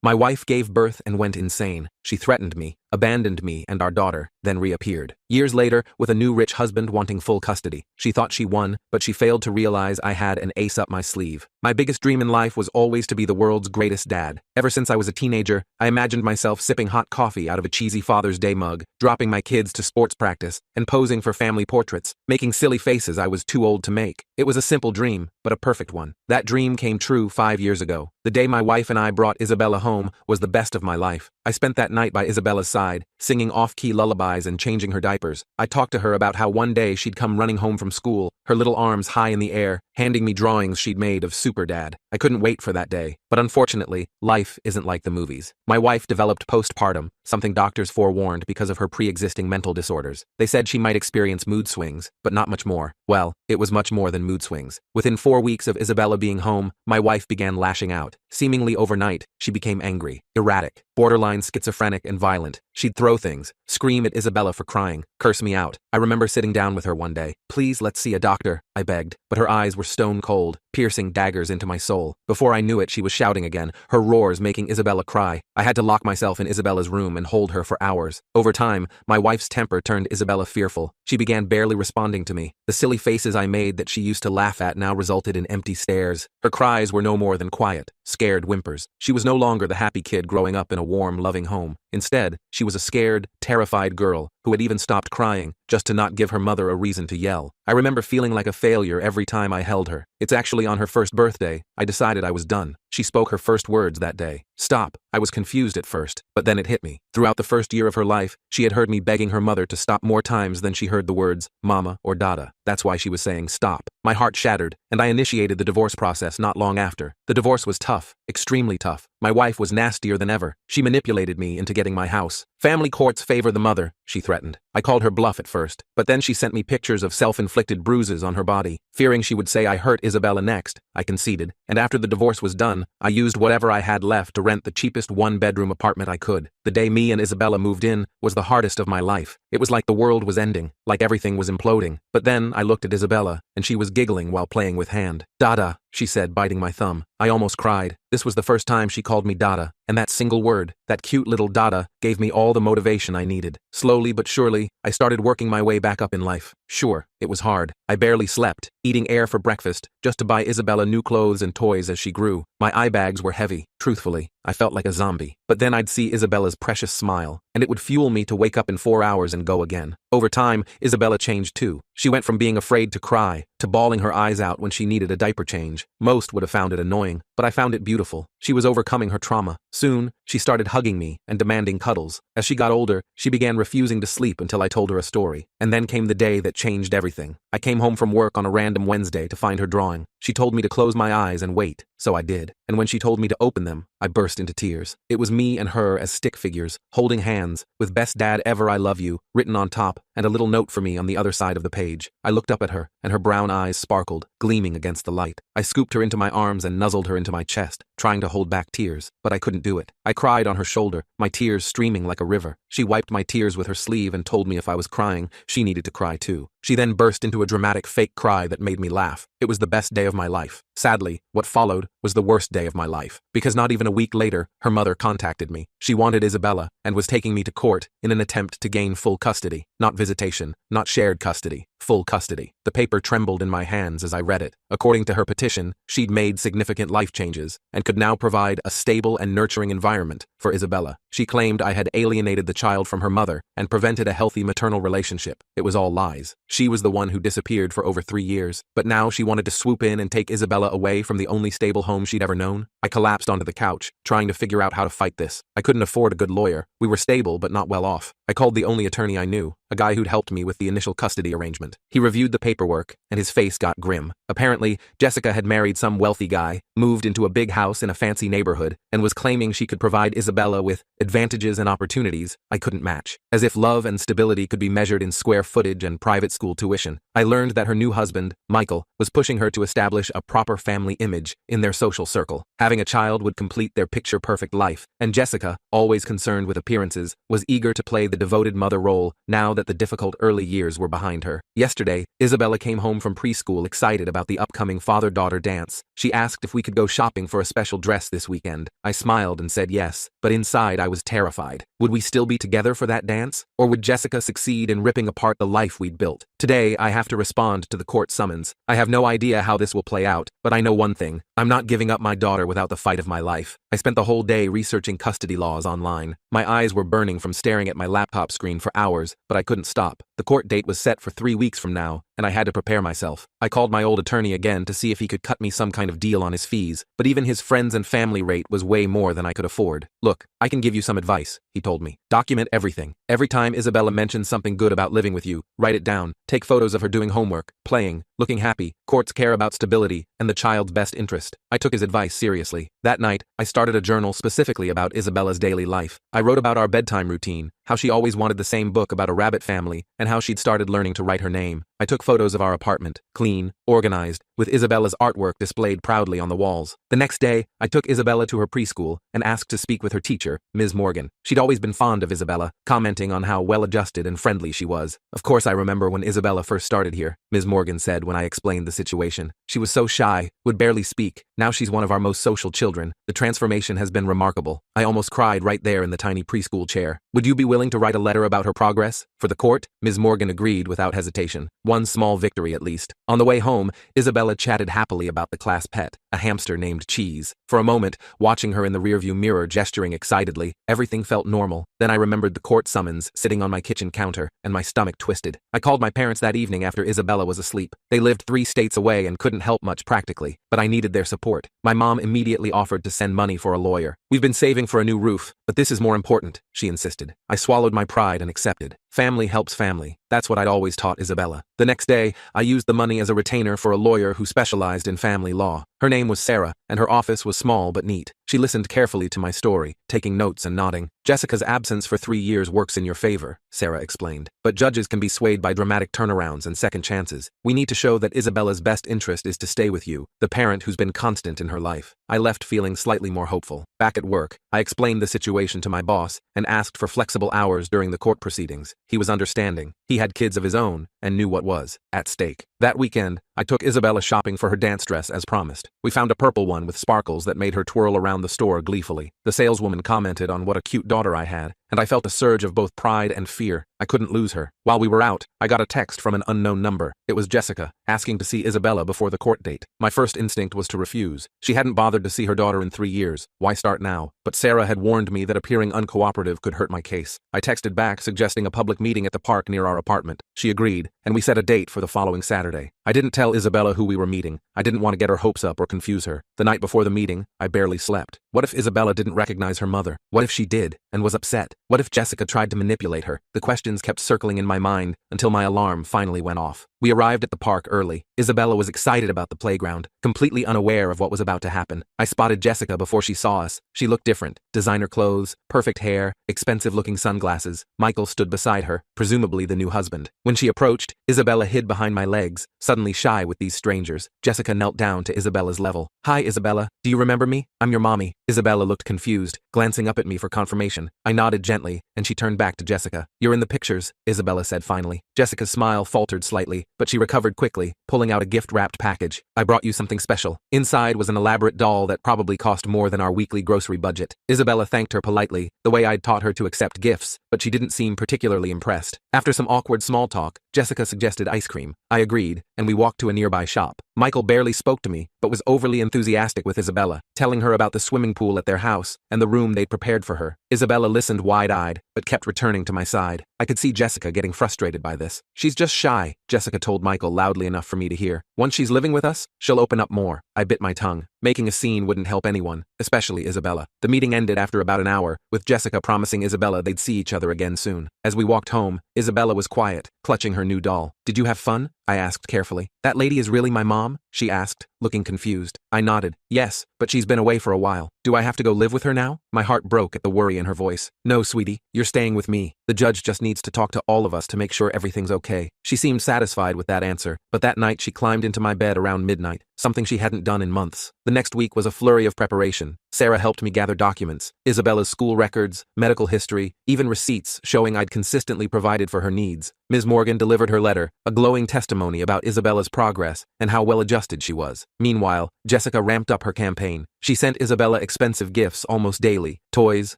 My wife gave birth and went insane. She threatened me, abandoned me and our daughter, then reappeared. Years later, with a new rich husband wanting full custody. She thought she won, but she failed to realize I had an ace up my sleeve. My biggest dream in life was always to be the world's greatest dad. Ever since I was a teenager, I imagined myself sipping hot coffee out of a cheesy Father's Day mug, dropping my kids to sports practice, and posing for family portraits, making silly faces I was too old to make. It was a simple dream, but a perfect one. That dream came true 5 years ago. The day my wife and I brought Isabella home was the best of my life. I spent that night by Isabella's side, singing off-key lullabies and changing her diapers. I talked to her about how one day she'd come running home from school, her little arms high in the air, handing me drawings she'd made of Super Dad. I couldn't wait for that day, but unfortunately, life isn't like the movies. My wife developed postpartum, something doctors forewarned because of her pre-existing mental disorders. They said she might experience mood swings, but not much more. Well, it was much more than mood swings. Within 4 weeks of Isabella being home, my wife began lashing out. Seemingly overnight, she became angry, erratic, borderline schizophrenic and violent. She'd throw things, scream at Isabella for crying, curse me out. I remember sitting down with her one day. "Please, let's see a doctor," I begged, but her eyes were stone cold, piercing daggers into my soul. Before I knew it, she was shouting again, her roars making Isabella cry. I had to lock myself in Isabella's room and hold her for hours. Over time, my wife's temper turned Isabella fearful. She began barely responding to me. The silly faces I made that she used to laugh at now resulted in empty stares. Her cries were no more than quiet, scared whimpers. She was no longer the happy kid growing up in a warm, loving home. Instead, she was a scared, terrified girl who had even stopped crying just to not give her mother a reason to yell. I remember feeling like a failure every time I held her. It's actually on her first birthday, I decided I was done. She spoke her first words that day. Stop. I was confused at first, but then it hit me. Throughout the first year of her life, she had heard me begging her mother to stop more times than she heard the words mama or dada. That's why she was saying stop. My heart shattered, and I initiated the divorce process not long after. The divorce was tough, extremely tough. My wife was nastier than ever. She manipulated me into getting my house. Family courts favor the mother, she threatened. I called her bluff at first, but then she sent me pictures of self-inflicted bruises on her body. Fearing she would say I hurt Isabella next, I conceded, and after the divorce was done, I used whatever I had left to rent the cheapest one-bedroom apartment I could. The day me and Isabella moved in was the hardest of my life. It was like the world was ending, like everything was imploding. But then I looked at Isabella, and she was giggling while playing with hand. "Dada," she said, biting my thumb. I almost cried. This was the first time she called me Dada, and that single word, that cute little Dada, gave me all the motivation I needed. Slowly but surely, I started working my way back up in life. Sure, it was hard. I barely slept, eating air for breakfast, just to buy Isabella new clothes and toys as she grew. My eye bags were heavy. Truthfully, I felt like a zombie. But then I'd see Isabella's precious smile, and it would fuel me to wake up in 4 hours and go again. Over time, Isabella changed too. She went from being afraid to cry, to bawling her eyes out when she needed a diaper change. Most would have found it annoying, but I found it beautiful. She was overcoming her trauma. Soon, she started hugging me and demanding cuddles. As she got older, she began refusing to sleep until I told her a story. And then came the day that changed everything. I came home from work on a random Wednesday to find her drawing. She told me to close my eyes and wait, so I did. And when she told me to open them, I burst into tears. It was me and her as stick figures, holding hands, with "Best Dad Ever, I Love You" written on top, and a little note for me on the other side of the page. I looked up at her, and her brown eyes sparkled, gleaming against the light. I scooped her into my arms and nuzzled her into my chest, trying to hold back tears, but I couldn't do it. I cried on her shoulder, my tears streaming like a river. She wiped my tears with her sleeve and told me if I was crying, she needed to cry too. She then burst into a dramatic fake cry that made me laugh. It was the best day of my life. Sadly, what followed was the worst day of my life, because not even a week later, her mother contacted me. She wanted Isabella and was taking me to court in an attempt to gain full custody. Not visitation, not shared custody, full custody. The paper trembled in my hands as I read it. According to her petition, she'd made significant life changes and could now provide a stable and nurturing environment for Isabella. She claimed I had alienated the child from her mother and prevented a healthy maternal relationship. It was all lies. She was the one who disappeared for over 3 years, but now she wanted to swoop in and take Isabella away from the only stable home she'd ever known. I collapsed onto the couch, trying to figure out how to fight this. I couldn't afford a good lawyer. We were stable but not well off. I called the only attorney I knew, a guy who'd helped me with the initial custody arrangement. He reviewed the paperwork, and his face got grim. Apparently, Jessica had married some wealthy guy, moved into a big house in a fancy neighborhood, and was claiming she could provide Isabella with advantages and opportunities I couldn't match. As if love and stability could be measured in square footage and private school tuition. I learned that her new husband, Michael, was pushing her to establish a proper family image in their social circle. Having a child would complete their picture-perfect life, and Jessica, always concerned with appearances, was eager to play the devoted mother role now that the difficult early years were behind her. Yesterday, Isabella came home from preschool excited about the upcoming father-daughter dance. She asked if we could go shopping for a special dress this weekend. I smiled and said yes, but inside I was terrified. Would we still be together for that dance? Or would Jessica succeed in ripping apart the life we'd built? Today, I have to respond to the court summons. I have no idea how this will play out, but I know one thing. I'm not giving up my daughter without the fight of my life. I spent the whole day researching custody laws online. My eyes were burning from staring at my laptop screen for hours, but I couldn't stop. The court date was set for 3 weeks from now, and I had to prepare myself. I called my old attorney again to see if he could cut me some kind of deal on his fees, but even his friends and family rate was way more than I could afford. Look, I can give you some advice, he told me. Document everything. Every time Isabella mentions something good about living with you, write it down. Take photos of her doing homework, playing, looking happy. Courts care about stability and the child's best interest. I took his advice seriously. That night, I started a journal specifically about Isabella's daily life. I wrote about our bedtime routine, how she always wanted the same book about a rabbit family, and how she'd started learning to write her name. I took photos of our apartment, clean, organized, with Isabella's artwork displayed proudly on the walls. The next day, I took Isabella to her preschool and asked to speak with her teacher, Ms. Morgan. She'd always been fond of Isabella, commenting on how well-adjusted and friendly she was. Of course, I remember when Isabella first started here, Ms. Morgan said when I explained the situation. She was so shy, would barely speak. Now she's one of our most social children. The transformation has been remarkable. I almost cried right there in the tiny preschool chair. Would you be willing to write a letter about her progress? For the court, Ms. Morgan agreed without hesitation. One small victory at least. On the way home, Isabella chatted happily about the class pet, a hamster named Cheese. For a moment, watching her in the rearview mirror gesturing excitedly, everything felt normal. Then I remembered the court summons sitting on my kitchen counter, and my stomach twisted. I called my parents that evening after Isabella was asleep. They lived 3 states away and couldn't help much practically, but I needed their support. My mom immediately offered to send money for a lawyer. We've been saving for a new roof, but this is more important, she insisted. I swallowed my pride and accepted. Family helps family. That's what I'd always taught Isabella. The next day, I used the money as a retainer for a lawyer who specialized in family law. Her name was Sarah, and her office was small but neat. She listened carefully to my story, taking notes and nodding. Jessica's absence for 3 years works in your favor, Sarah explained. But judges can be swayed by dramatic turnarounds and second chances. We need to show that Isabella's best interest is to stay with you, the parent who's been constant in her life. I left feeling slightly more hopeful. Back at work, I explained the situation to my boss and asked for flexible hours during the court proceedings. He was understanding. He had kids of his own and knew what was at stake. That weekend, I took Isabella shopping for her dance dress as promised. We found a purple one with sparkles that made her twirl around the store gleefully. The saleswoman commented on what a cute daughter I had, and I felt a surge of both pride and fear. I couldn't lose her. While we were out, I got a text from an unknown number. It was Jessica, asking to see Isabella before the court date. My first instinct was to refuse. She hadn't bothered to see her daughter in 3 years. Why start now? But Sarah had warned me that appearing uncooperative could hurt my case. I texted back suggesting a public meeting at the park near our apartment. She agreed, and we set a date for the following Saturday. I didn't tell Isabella who we were meeting. I didn't want to get her hopes up or confuse her. The night before the meeting, I barely slept. What if Isabella didn't recognize her mother? What if she did, and was upset? What if Jessica tried to manipulate her? The questions kept circling in my mind until my alarm finally went off. We arrived at the park early. Isabella was excited about the playground, completely unaware of what was about to happen. I spotted Jessica before she saw us. She looked different. Designer clothes, perfect hair, expensive-looking sunglasses. Michael stood beside her, presumably the new husband. When she approached, Isabella hid behind my legs, suddenly shy with these strangers. Jessica knelt down to Isabella's level. Hi, Isabella. Do you remember me? I'm your mommy. Isabella looked confused, glancing up at me for confirmation. I nodded gently, and she turned back to Jessica. You're in the pictures, Isabella said finally. Jessica's smile faltered slightly, but she recovered quickly, pulling out a gift-wrapped package. I brought you something special. Inside was an elaborate doll that probably cost more than our weekly grocery budget. Isabella thanked her politely, the way I'd taught her to accept gifts, but she didn't seem particularly impressed. After some awkward small talk, Jessica suggested ice cream. I agreed, and we walked to a nearby shop. Michael barely spoke to me, but was overly enthusiastic with Isabella, telling her about the swimming pool at their house and the room they'd prepared for her. Isabella listened wide-eyed, but kept returning to my side. I could see Jessica getting frustrated by this. She's just shy, Jessica told Michael loudly enough for me to hear. Once she's living with us, she'll open up more. I bit my tongue. Making a scene wouldn't help anyone, especially Isabella. The meeting ended after about an hour, with Jessica promising Isabella they'd see each other again soon. As we walked home, Isabella was quiet, clutching her new doll. Did you have fun? I asked carefully. That lady is really my mom? She asked, looking confused. I nodded. Yes, but she's been away for a while. Do I have to go live with her now? My heart broke at the worry in her voice. No, sweetie, you're staying with me. The judge just needs to talk to all of us to make sure everything's okay. She seemed satisfied with that answer, but that night she climbed into my bed around midnight, something she hadn't done in months. The next week was a flurry of preparation. Sarah helped me gather documents, Isabella's school records, medical history, even receipts showing I'd consistently provided for her needs. Ms. Morgan delivered her letter, a glowing testimony about Isabella's progress and how well-adjusted she was. Meanwhile, Jessica ramped up her campaign. She sent Isabella expensive gifts almost daily, toys,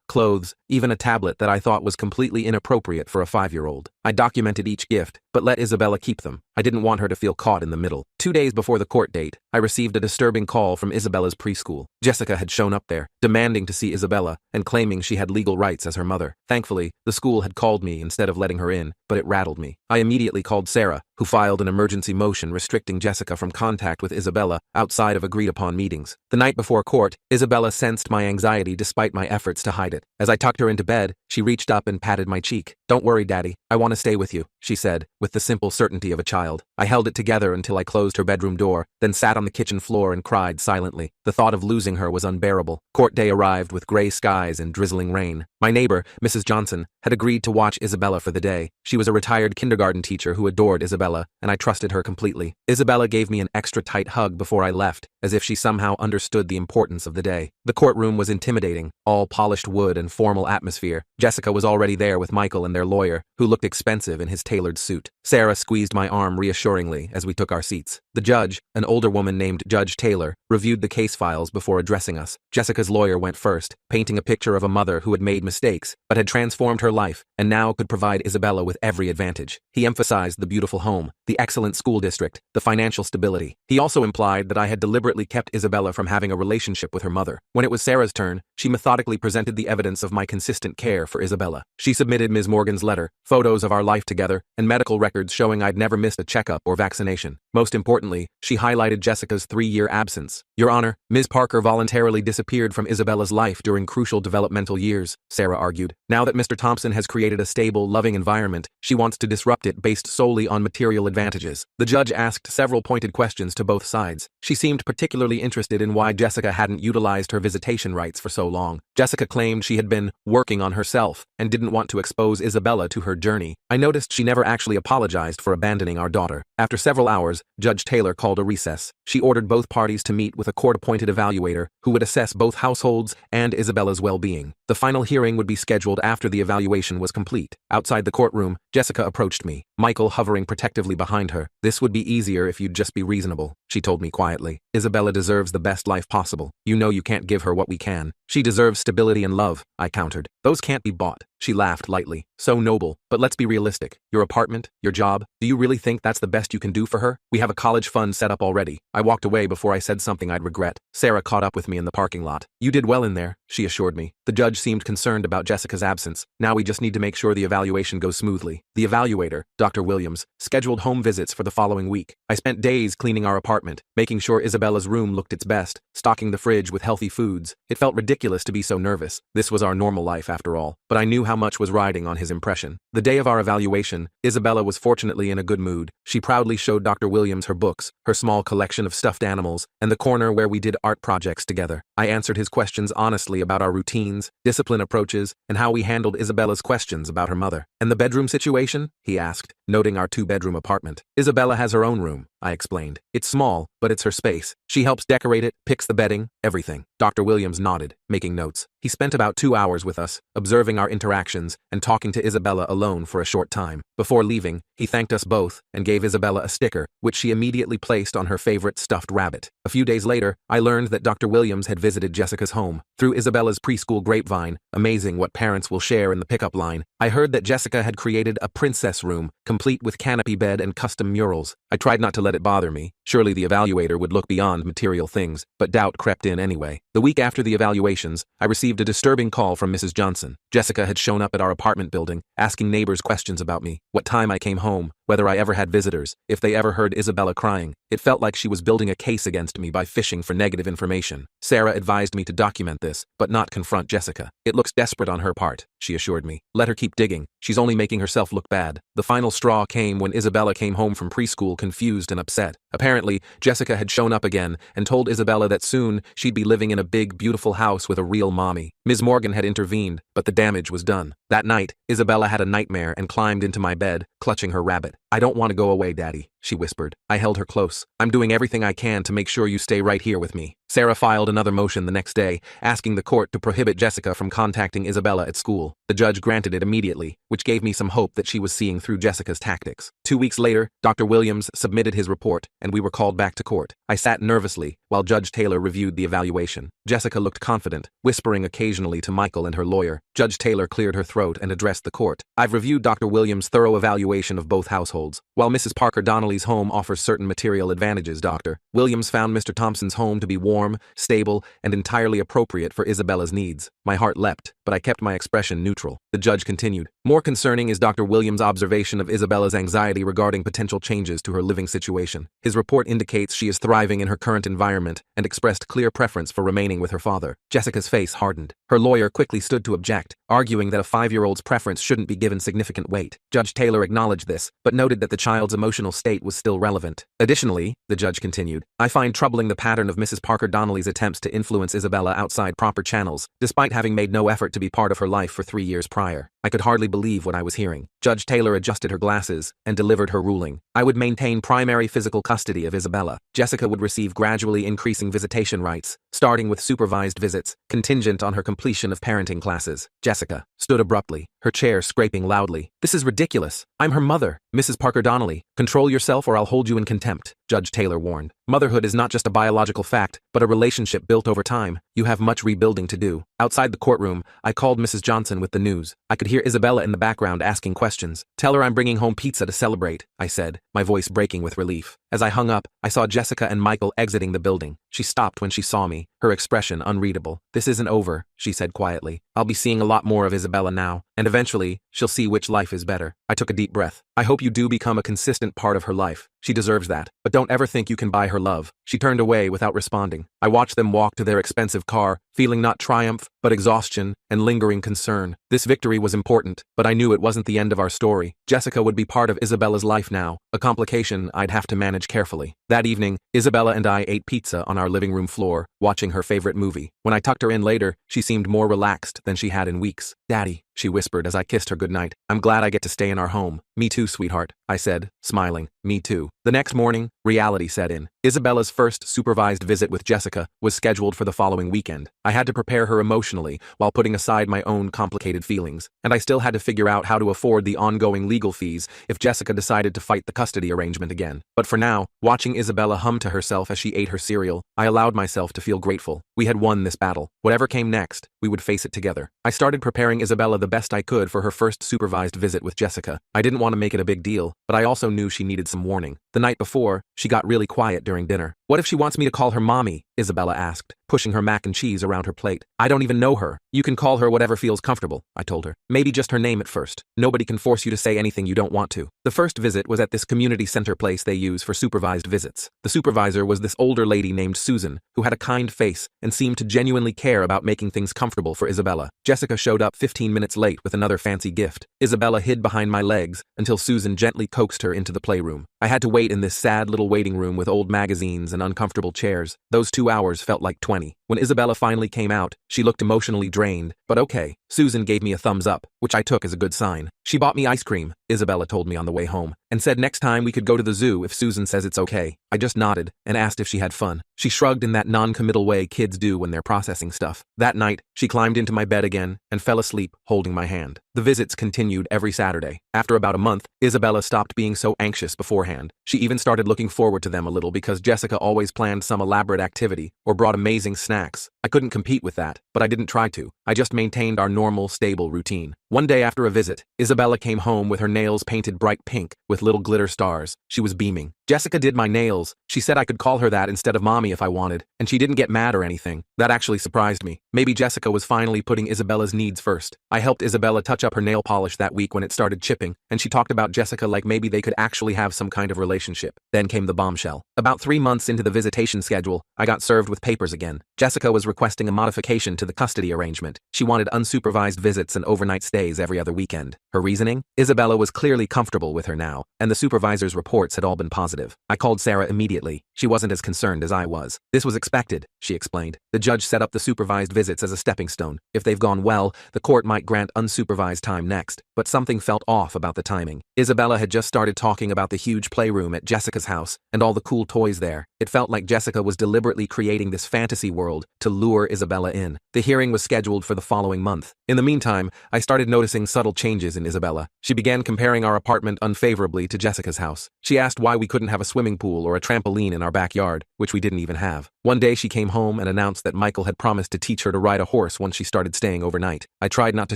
clothes, even a tablet that I thought was completely inappropriate for a 5-year-old. I documented each gift, but let Isabella keep them. I didn't want her to feel caught in the middle. 2 days before the court date, I received a disturbing call from Isabella's preschool. Jessica had shown up there, demanding to see Isabella and claiming she had legal rights as her mother. Thankfully, the school had called me instead of letting her in, but it rattled me. I immediately called Sarah, who filed an emergency motion restricting Jessica from contact with Isabella outside of agreed-upon meetings. The night before court, Isabella sensed my anxiety despite my efforts to hide it. As I tucked her into bed, she reached up and patted my cheek. "Don't worry, Daddy. I want to stay with you," she said, with the simple certainty of a child. I held it together until I closed her bedroom door, then sat on the kitchen floor and cried silently. The thought of losing her was unbearable. Court day arrived with gray skies and drizzling rain. My neighbor, Mrs. Johnson, had agreed to watch Isabella for the day. She was a retired kindergarten teacher who adored Isabella, and I trusted her completely. Isabella gave me an extra tight hug before I left, as if she somehow understood the importance of the day. The courtroom was intimidating, all polished wood and formal atmosphere. Jessica was already there with Michael and their lawyer, who looked expensive in his tailored suit. Sarah squeezed my arm reassuringly as we took our seats. The judge, an older woman named Judge Taylor, reviewed the case files before addressing us. Jessica's lawyer went first, painting a picture of a mother who had made mistakes, but had transformed her life, and now could provide Isabella with every advantage. He emphasized the beautiful home, the excellent school district, the financial stability. He also implied that I had deliberately kept Isabella from having a relationship with her mother. When it was Sarah's turn, she methodically presented the evidence of my consistent care for Isabella. She submitted Ms. Morgan's letter, photos of our life together, and medical records showing I'd never missed a checkup or vaccination. Most importantly, she highlighted Jessica's 3-year absence. "Your Honor, Ms. Parker voluntarily disappeared from Isabella's life during crucial developmental years," Sarah argued. "Now that Mr. Thompson has created a stable, loving environment, she wants to disrupt it based solely on material advantages." The judge asked several pointed questions to both sides. She seemed particularly interested in why Jessica hadn't utilized her visitation rights for so long. Jessica claimed she had been working on herself and didn't want to expose Isabella to her journey. I noticed she never actually apologized for abandoning our daughter. After several hours, Judge Taylor called a recess. She ordered both parties to meet with a court-appointed evaluator who would assess both households and Isabella's well-being. The final hearing would be scheduled after the evaluation was complete. Outside the courtroom, Jessica approached me, Michael hovering protectively behind her. "This would be easier if you'd just be reasonable," she told me quietly. "Isabella deserves the best life possible. You know you can't give her what we can. She deserves stability and love," I countered. "Those can't be bought." She laughed lightly. "So noble, but let's be realistic. Your apartment, your job, do you really think that's the best you can do for her? We have a college fund set up already." I walked away before I said something I'd regret. Sarah caught up with me in the parking lot. "You did well in there," she assured me. The judge seemed concerned about Jessica's absence. "Now we just need to make sure the evaluation goes smoothly." The evaluator, Dr. Williams, scheduled home visits for the following week. I spent days cleaning our apartment, making sure Isabella's room looked its best, stocking the fridge with healthy foods. It felt ridiculous to be so nervous. This was our normal life after all, but I knew how much was riding on his impression. The day of our evaluation, Isabella was fortunately in a good mood. She proudly showed Dr. Williams her books, her small collection of stuffed animals, and the corner where we did art projects together. I answered his questions honestly about our routines, discipline approaches, and how we handled Isabella's questions about her mother. "And the bedroom situation?" he asked, noting our 2-bedroom apartment. "Isabella has her own room," I explained. "It's small, but it's her space. She helps decorate it, picks the bedding, everything." Dr. Williams nodded, making notes. He spent about 2 hours with us, observing our interactions and talking to Isabella alone for a short time. Before leaving, he thanked us both and gave Isabella a sticker, which she immediately placed on her favorite stuffed rabbit. A few days later, I learned that Dr. Williams had visited Jessica's home. Through Isabella's preschool grapevine, amazing what parents will share in the pickup line, I heard that Jessica had created a princess room, complete with canopy bed and custom murals. I tried not to let it bother me. Surely the evaluator would look beyond material things, but doubt crept in anyway. The week after the evaluations, I received a disturbing call from Mrs. Johnson. Jessica had shown up at our apartment building, asking neighbors questions about me, what time I came home, whether I ever had visitors, if they ever heard Isabella crying. It felt like she was building a case against me by fishing for negative information. Sarah advised me to document this, but not confront Jessica. "It looks desperate on her part," she assured me. "Let her keep digging. She's only making herself look bad." The final straw came when Isabella came home from preschool confused and upset. Apparently, Jessica had shown up again and told Isabella that soon she'd be living in a big, beautiful house with a real mommy. Ms. Morgan had intervened, but the damage was done. That night, Isabella had a nightmare and climbed into my bed, clutching her rabbit. "I don't want to go away, Daddy," she whispered. I held her close. "I'm doing everything I can to make sure you stay right here with me." Sarah filed another motion the next day, asking the court to prohibit Jessica from contacting Isabella at school. The judge granted it immediately, which gave me some hope that she was seeing through Jessica's tactics. 2 weeks later, Dr. Williams submitted his report, and we were called back to court. I sat nervously while Judge Taylor reviewed the evaluation. Jessica looked confident, whispering occasionally to Michael and her lawyer. Judge Taylor cleared her throat and addressed the court. I've reviewed Dr. Williams' thorough evaluation of both households. While Mrs. Parker Donnelly's home offers certain material advantages, Dr. Williams found Mr. Thompson's home to be warm, stable, and entirely appropriate for Isabella's needs. My heart leapt, but I kept my expression neutral. The judge continued. More concerning is Dr. Williams' observation of Isabella's anxiety regarding potential changes to her living situation. His report indicates she is thriving in her current environment and expressed clear preference for remaining with her father. Jessica's face hardened. Her lawyer quickly stood to object, arguing that a 5-year-old's preference shouldn't be given significant weight. Judge Taylor acknowledged this, but noted that the child's emotional state was still relevant. Additionally, the judge continued, I find troubling the pattern of Mrs. Parker Donnelly's attempts to influence Isabella outside proper channels, despite having made no effort to be part of her life for 3 years prior. I could hardly believe what I was hearing. Judge Taylor adjusted her glasses and delivered her ruling. I would maintain primary physical custody of Isabella. Jessica would receive gradually increasing visitation rights, starting with supervised visits, contingent on her completion of parenting classes. Jessica stood abruptly, her chair scraping loudly. This is ridiculous. I'm her mother, Mrs. Parker Donnelly. Control yourself or I'll hold you in contempt, Judge Taylor warned. Motherhood is not just a biological fact, but a relationship built over time. You have much rebuilding to do. Outside the courtroom, I called Mrs. Johnson with the news. I could hear Isabella in the background asking questions. Tell her I'm bringing home pizza to celebrate, I said, my voice breaking with relief. As I hung up, I saw Jessica and Michael exiting the building. She stopped when she saw me, her expression unreadable. This isn't over, she said quietly. I'll be seeing a lot more of Isabella now, and eventually, she'll see which life is better. I took a deep breath. I hope you do become a consistent part of her life. She deserves that. But don't ever think you can buy her love. She turned away without responding. I watched them walk to their expensive car, feeling not triumph, but exhaustion and lingering concern. This victory was important, but I knew it wasn't the end of our story. Jessica would be part of Isabella's life now, a complication I'd have to manage carefully. That evening, Isabella and I ate pizza on our living room floor, watching her favorite movie. When I tucked her in later, she seemed more relaxed than she had in weeks. Daddy, she whispered as I kissed her goodnight. I'm glad I get to stay in our home. Me too, sweetheart, I said, smiling. Me too. The next morning, reality set in. Isabella's first supervised visit with Jessica was scheduled for the following weekend. I had to prepare her emotionally while putting aside my own complicated feelings, and I still had to figure out how to afford the ongoing legal fees if Jessica decided to fight the custody arrangement again. But for now, watching Isabella hum to herself as she ate her cereal, I allowed myself to feel grateful. We had won this battle. Whatever came next, we would face it together. I started preparing Isabella the best I could for her first supervised visit with Jessica. I didn't want to make it a big deal, but I also knew she needed some warning. The night before, she got really quiet during dinner. What if she wants me to call her mommy? Isabella asked, pushing her mac and cheese around her plate. I don't even know her. You can call her whatever feels comfortable, I told her. Maybe just her name at first. Nobody can force you to say anything you don't want to. The first visit was at this community center place they use for supervised visits. The supervisor was this older lady named Susan, who had a kind face and seemed to genuinely care about making things comfortable for Isabella. Jessica showed up 15 minutes late with another fancy gift. Isabella hid behind my legs until Susan gently coaxed her into the playroom. I had to wait in this sad little waiting room with old magazines and uncomfortable chairs. Those 2 hours felt like 20. When Isabella finally came out, she looked emotionally drained, but okay. Susan gave me a thumbs up, which I took as a good sign. She bought me ice cream, Isabella told me on the way home, and said next time we could go to the zoo if Susan says it's okay. I just nodded and asked if she had fun. She shrugged in that non-committal way kids do when they're processing stuff. That night, she climbed into my bed again and fell asleep, holding my hand. The visits continued every Saturday. After about a month, Isabella stopped being so anxious beforehand. She even started looking forward to them a little because Jessica always planned some elaborate activity or brought amazing snacks. I couldn't compete with that, but I didn't try to. I just maintained our normal, stable routine. One day after a visit, Isabella came home with her nails painted bright pink with little glitter stars. She was beaming. Jessica did my nails. She said I could call her that instead of mommy if I wanted, and she didn't get mad or anything. That actually surprised me. Maybe Jessica was finally putting Isabella's needs first. I helped Isabella touch up her nail polish that week when it started chipping, and she talked about Jessica like maybe they could actually have some kind of relationship. Then came the bombshell. About 3 months into the visitation schedule, I got served with papers again. Jessica was requesting a modification to the custody arrangement. She wanted unsupervised visits and overnight stays every other weekend. Her reasoning? Isabella was clearly comfortable with her now, and the supervisor's reports had all been positive. I called Sarah immediately. She wasn't as concerned as I was. This was expected, she explained. The judge set up the supervised visits as a stepping stone. If they've gone well, the court might grant unsupervised time next, but something felt off about the timing. Isabella had just started talking about the huge playroom at Jessica's house and all the cool toys there. It felt like Jessica was deliberately creating this fantasy world to lure Isabella in. The hearing was scheduled for the following month. In the meantime, I started noticing subtle changes in Isabella. She began comparing our apartment unfavorably to Jessica's house. She asked why we couldn't have a swimming pool or a trampoline in our backyard, which we didn't even have. One day she came home and announced that Michael had promised to teach her to ride a horse once she started staying overnight. I tried not to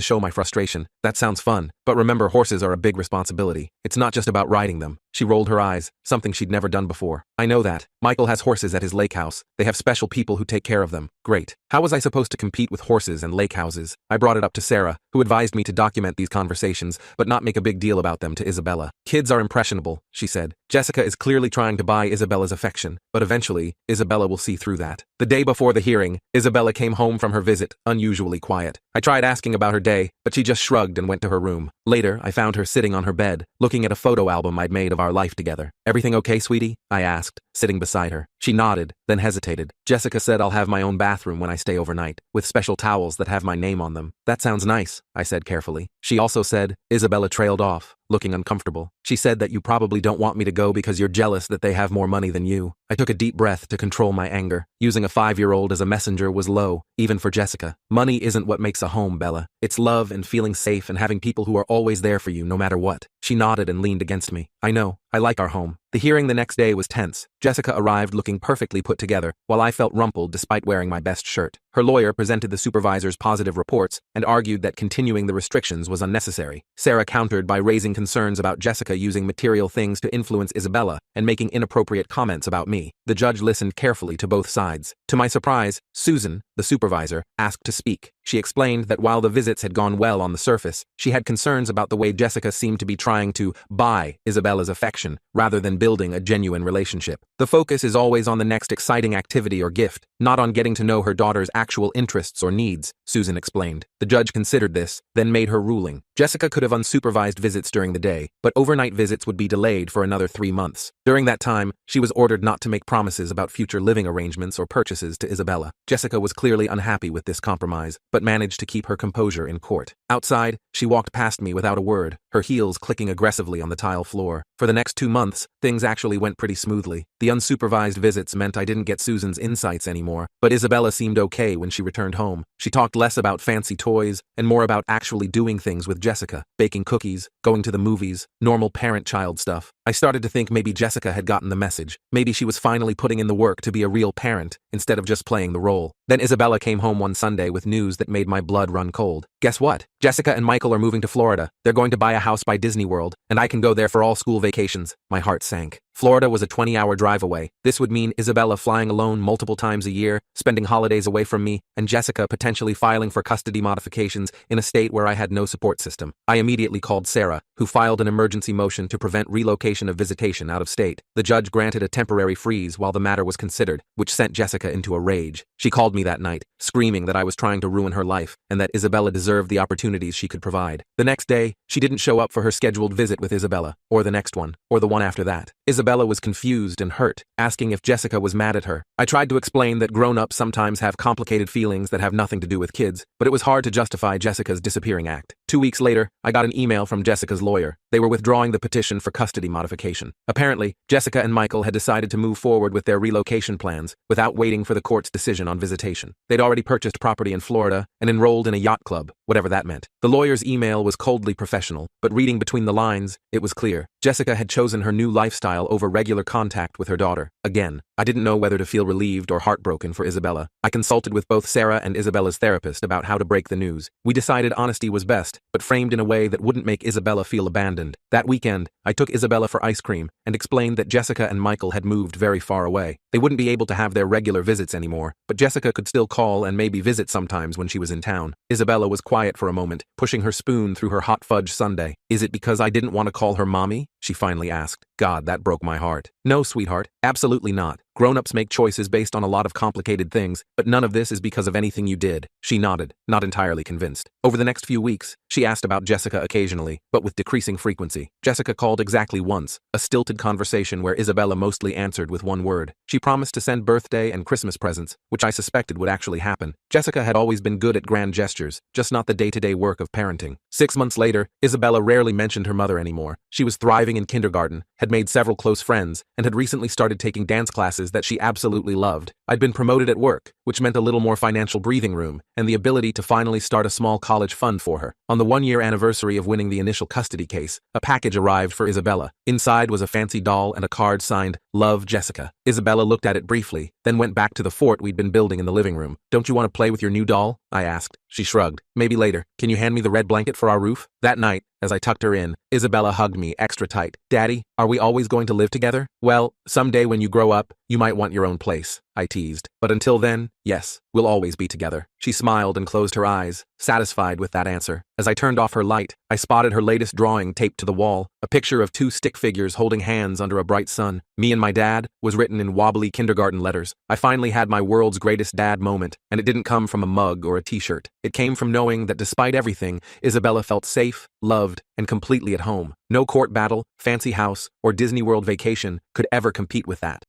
show my frustration. That sounds fun, but remember, horses are a big responsibility. It's not just about riding them. She rolled her eyes, something she'd never done before. I know that. Michael has horses at his lake house. They have special people who take care of them. Great. How was I supposed to compete with horses and lake houses? I brought it up to Sarah, who advised me to document these conversations, but not make a big deal about them to Isabella. Kids are impressionable, she said. Jessica is clearly trying to buy Isabella's affection, but eventually, Isabella will see through that. The day before the hearing, Isabella came home from her visit, unusually quiet. I tried asking about her day, but she just shrugged and went to her room. Later, I found her sitting on her bed, looking at a photo album I'd made of our life together. Everything okay, sweetie? I asked, sitting beside her. She nodded, then hesitated. Jessica said I'll have my own bathroom when I stay overnight, with special towels that have my name on them. That sounds nice, I said carefully. She also said, Isabella trailed off, looking uncomfortable. She said that you probably don't want me to go because you're jealous that they have more money than you. I took a deep breath to control my anger. Using a 5-year-old as a messenger was low, even for Jessica. Money isn't what makes a home, Bella. It's love and feeling safe and having people who are always there for you no matter what. She nodded and leaned against me. I know. I like our home. The hearing the next day was tense. Jessica arrived looking perfectly put together, while I felt rumpled despite wearing my best shirt. Her lawyer presented the supervisor's positive reports and argued that continuing the restrictions was unnecessary. Sarah countered by raising concerns about Jessica using material things to influence Isabella and making inappropriate comments about me. The judge listened carefully to both sides. To my surprise, Susan, the supervisor, asked to speak. She explained that while the visits had gone well on the surface, she had concerns about the way Jessica seemed to be trying to buy Isabella's affection rather than building a genuine relationship. The focus is always on the next exciting activity or gift, not on getting to know her daughter's actual interests or needs, Susan explained. The judge considered this, then made her ruling. Jessica could have unsupervised visits during the day, but overnight visits would be delayed for another 3 months. During that time, she was ordered not to make promises about future living arrangements or purchases to Isabella. Jessica was clearly unhappy with this compromise, but managed to keep her composure in court. Outside, she walked past me without a word, her heels clicking aggressively on the tile floor. For the next 2 months, things actually went pretty smoothly. The unsupervised visits meant I didn't get Susan's insights anymore, but Isabella seemed okay when she returned home. She talked less about fancy toys and more about actually doing things with Jessica, baking cookies, going to the movies, normal parent-child stuff. I started to think maybe Jessica had gotten the message. Maybe she was finally putting in the work to be a real parent instead of just playing the role. Then Isabella came home one Sunday with news that made my blood run cold. Guess what? Jessica and Michael are moving to Florida. They're going to buy a house by Disney World, and I can go there for all school vacations. My heart sank. Florida was a 20-hour drive away. This would mean Isabella flying alone multiple times a year, spending holidays away from me, and Jessica potentially filing for custody modifications in a state where I had no support system. I immediately called Sarah, who filed an emergency motion to prevent relocation of visitation out of state. The judge granted a temporary freeze while the matter was considered, which sent Jessica into a rage. She called me that night, screaming that I was trying to ruin her life and that Isabella deserved the opportunities she could provide. The next day, she didn't show up for her scheduled visit with Isabella, or the next one, or the one after that. Isabella was confused and hurt, asking if Jessica was mad at her. I tried to explain that grown-ups sometimes have complicated feelings that have nothing to do with kids, but it was hard to justify Jessica's disappearing act. 2 weeks later, I got an email from Jessica's lawyer. They were withdrawing the petition for custody modification. Apparently, Jessica and Michael had decided to move forward with their relocation plans without waiting for the court's decision on visitation. They'd already purchased property in Florida and enrolled in a yacht club, whatever that meant. The lawyer's email was coldly professional, but reading between the lines, it was clear. Jessica had chosen her new lifestyle over regular contact with her daughter. Again, I didn't know whether to feel relieved or heartbroken for Isabella. I consulted with both Sarah and Isabella's therapist about how to break the news. We decided honesty was best, but framed in a way that wouldn't make Isabella feel abandoned. That weekend, I took Isabella for ice cream and explained that Jessica and Michael had moved very far away. They wouldn't be able to have their regular visits anymore, but Jessica could still call and maybe visit sometimes when she was in town. Isabella was quiet for a moment, pushing her spoon through her hot fudge sundae. Is it because I didn't want to call her mommy? She finally asked. God, that broke my heart. No, sweetheart, absolutely not. Grown-ups make choices based on a lot of complicated things, but none of this is because of anything you did. She nodded, not entirely convinced. Over the next few weeks, she asked about Jessica occasionally, but with decreasing frequency. Jessica called exactly once, a stilted conversation where Isabella mostly answered with one word. She promised to send birthday and Christmas presents, which I suspected would actually happen. Jessica had always been good at grand gestures, just not the day-to-day work of parenting. 6 months later, Isabella rarely mentioned her mother anymore. She was thriving in kindergarten, had made several close friends, and had recently started taking dance classes that she absolutely loved. I'd been promoted at work, which meant a little more financial breathing room, and the ability to finally start a small college fund for her. On the 1-year anniversary of winning the initial custody case, a package arrived for Isabella. Inside was a fancy doll and a card signed, "Love, Jessica." Isabella looked at it briefly, then went back to the fort we'd been building in the living room. "Don't you want to play with your new doll?" I asked. She shrugged. "Maybe later. Can you hand me the red blanket for our roof?" That night, as I tucked her in, Isabella hugged me extra tight. "Daddy, are we always going to live together?" "Well, someday when you grow up, you might want your own place," I teased. "But until then, yes, we'll always be together." She smiled and closed her eyes, satisfied with that answer. As I turned off her light, I spotted her latest drawing taped to the wall, a picture of 2 stick figures holding hands under a bright sun. "Me and my dad" was written in wobbly kindergarten letters. I finally had my world's greatest dad moment, and it didn't come from a mug or a t-shirt. It came from knowing that despite everything, Isabella felt safe, loved, and completely at home. No court battle, fancy house, or Disney World vacation could ever compete with that.